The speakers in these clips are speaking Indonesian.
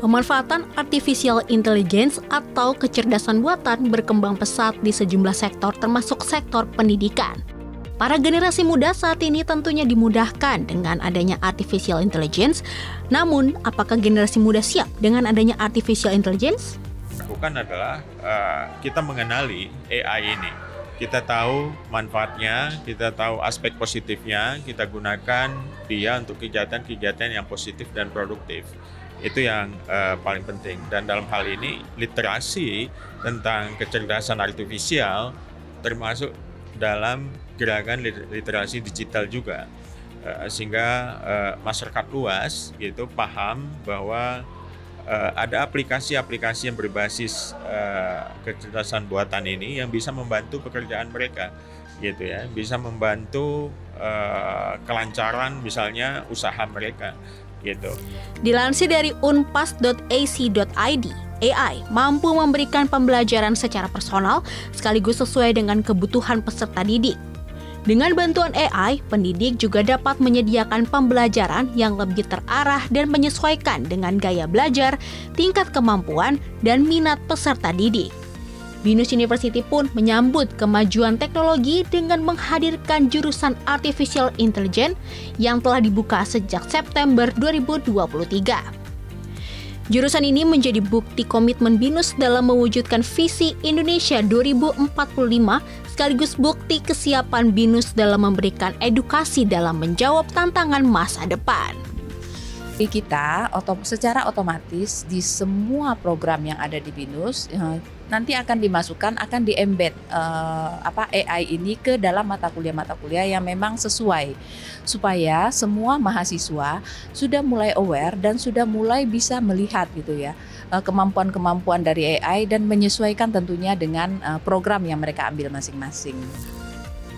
Pemanfaatan artificial intelligence atau kecerdasan buatan berkembang pesat di sejumlah sektor termasuk sektor pendidikan. Para generasi muda saat ini tentunya dimudahkan dengan adanya artificial intelligence. Namun, apakah generasi muda siap dengan adanya artificial intelligence? Lakukan adalah kita mengenali AI ini. Kita tahu manfaatnya, kita tahu aspek positifnya, kita gunakan dia untuk kegiatan-kegiatan yang positif dan produktif. Itu yang paling penting. Dan dalam hal ini, literasi tentang kecerdasan artifisial termasuk dalam gerakan literasi digital juga. Sehingga masyarakat luas gitu paham bahwa ada aplikasi-aplikasi yang berbasis kecerdasan buatan ini yang bisa membantu pekerjaan mereka gitu ya, bisa membantu kelancaran misalnya usaha mereka gitu. Dilansir dari unpas.ac.id, AI mampu memberikan pembelajaran secara personal sekaligus sesuai dengan kebutuhan peserta didik. Dengan bantuan AI, pendidik juga dapat menyediakan pembelajaran yang lebih terarah dan menyesuaikan dengan gaya belajar, tingkat kemampuan, dan minat peserta didik. BINUS University pun menyambut kemajuan teknologi dengan menghadirkan jurusan Artificial Intelligence yang telah dibuka sejak September 2023. Jurusan ini menjadi bukti komitmen BINUS dalam mewujudkan visi Indonesia 2045 sekaligus bukti kesiapan BINUS dalam memberikan edukasi dalam menjawab tantangan masa depan. Kita secara otomatis di semua program yang ada di BINUS nanti akan dimasukkan, akan di-embed AI ini ke dalam mata kuliah yang memang sesuai supaya semua mahasiswa sudah mulai aware dan sudah mulai bisa melihat gitu ya kemampuan-kemampuan dari AI dan menyesuaikan tentunya dengan program yang mereka ambil masing-masing.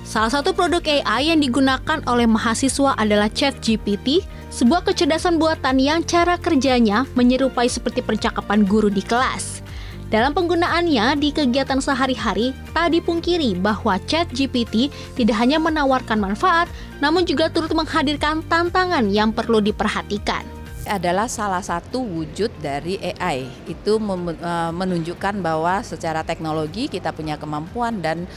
Salah satu produk AI yang digunakan oleh mahasiswa adalah ChatGPT, sebuah kecerdasan buatan yang cara kerjanya menyerupai seperti percakapan guru di kelas. Dalam penggunaannya di kegiatan sehari-hari, tak dipungkiri bahwa ChatGPT tidak hanya menawarkan manfaat, namun juga turut menghadirkan tantangan yang perlu diperhatikan. Adalah salah satu wujud dari AI. Itu menunjukkan bahwa secara teknologi kita punya kemampuan dan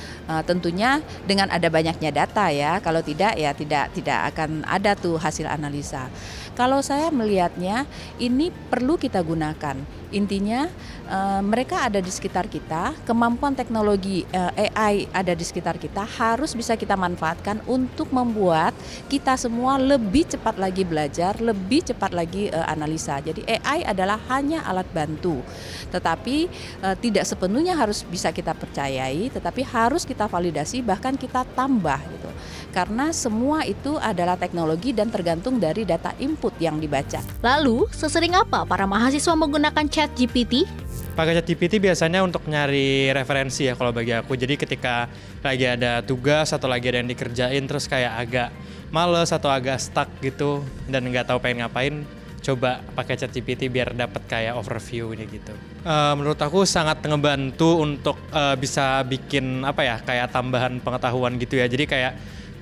tentunya dengan ada banyaknya data ya. Kalau tidak ya tidak akan ada tuh hasil analisa. Kalau saya melihatnya ini perlu kita gunakan. Intinya mereka ada di sekitar kita, kemampuan teknologi AI ada di sekitar kita harus bisa kita manfaatkan untuk membuat kita semua lebih cepat lagi belajar, lebih cepat lagi analisa. Jadi AI adalah hanya alat bantu, tetapi tidak sepenuhnya harus bisa kita percayai, tetapi harus kita validasi bahkan kita tambah gitu. Karena semua itu adalah teknologi dan tergantung dari data input yang dibaca. Lalu, sesering apa para mahasiswa menggunakan ChatGPT? Pakai ChatGPT biasanya untuk nyari referensi ya kalau bagi aku. Jadi ketika lagi ada tugas atau lagi ada yang dikerjain terus kayak agak males atau agak stuck gitu dan nggak tahu pengen ngapain, coba pakai ChatGPT biar dapat kayak overview ini gitu. Menurut aku sangat ngebantu untuk bisa bikin kayak tambahan pengetahuan gitu ya. Jadi kayak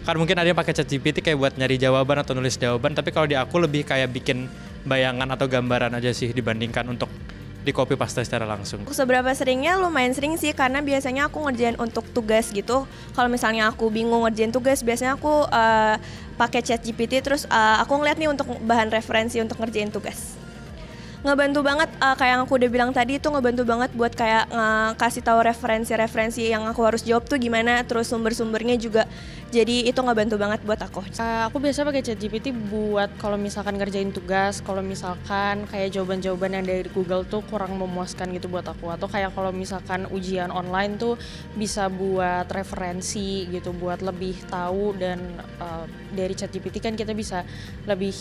kan mungkin ada yang pakai ChatGPT kayak buat nyari jawaban atau nulis jawaban, tapi kalau di aku lebih kayak bikin bayangan atau gambaran aja sih dibandingkan untuk di copy paste secara langsung. Seberapa seringnya lumayan sering sih, karena biasanya aku ngerjain untuk tugas gitu. Kalau misalnya aku bingung ngerjain tugas, biasanya aku pakai ChatGPT terus aku ngeliat nih untuk bahan referensi untuk ngerjain tugas. Ngebantu banget, kayak yang aku udah bilang tadi, itu ngebantu banget buat kayak kasih tahu referensi-referensi yang aku harus jawab tuh gimana, terus sumber-sumbernya juga. Jadi itu ngebantu banget buat aku. Aku biasa pakai ChatGPT buat kalau misalkan ngerjain tugas, kalau misalkan kayak jawaban-jawaban yang dari Google tuh kurang memuaskan gitu buat aku. Atau kayak kalau misalkan ujian online tuh bisa buat referensi gitu, buat lebih tahu dan dari ChatGPT kan kita bisa lebih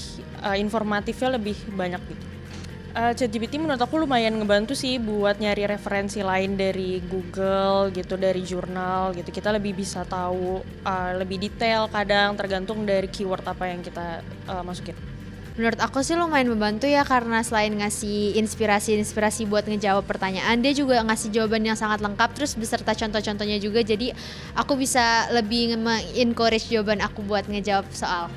informatifnya lebih banyak gitu. ChatGPT menurut aku lumayan ngebantu sih buat nyari referensi lain dari Google gitu, dari jurnal gitu. Kita lebih bisa tahu lebih detail, kadang tergantung dari keyword apa yang kita masukin. Menurut aku sih lumayan membantu ya, karena selain ngasih inspirasi buat ngejawab pertanyaan, dia juga ngasih jawaban yang sangat lengkap terus beserta contoh-contohnya juga. Jadi aku bisa lebih encourage jawaban aku buat ngejawab soal.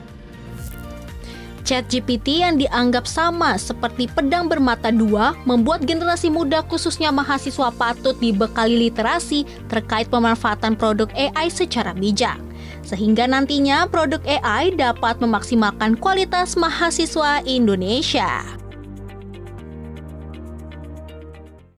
ChatGPT yang dianggap sama seperti pedang bermata dua membuat generasi muda khususnya mahasiswa patut dibekali literasi terkait pemanfaatan produk AI secara bijak. Sehingga nantinya produk AI dapat memaksimalkan kualitas mahasiswa Indonesia.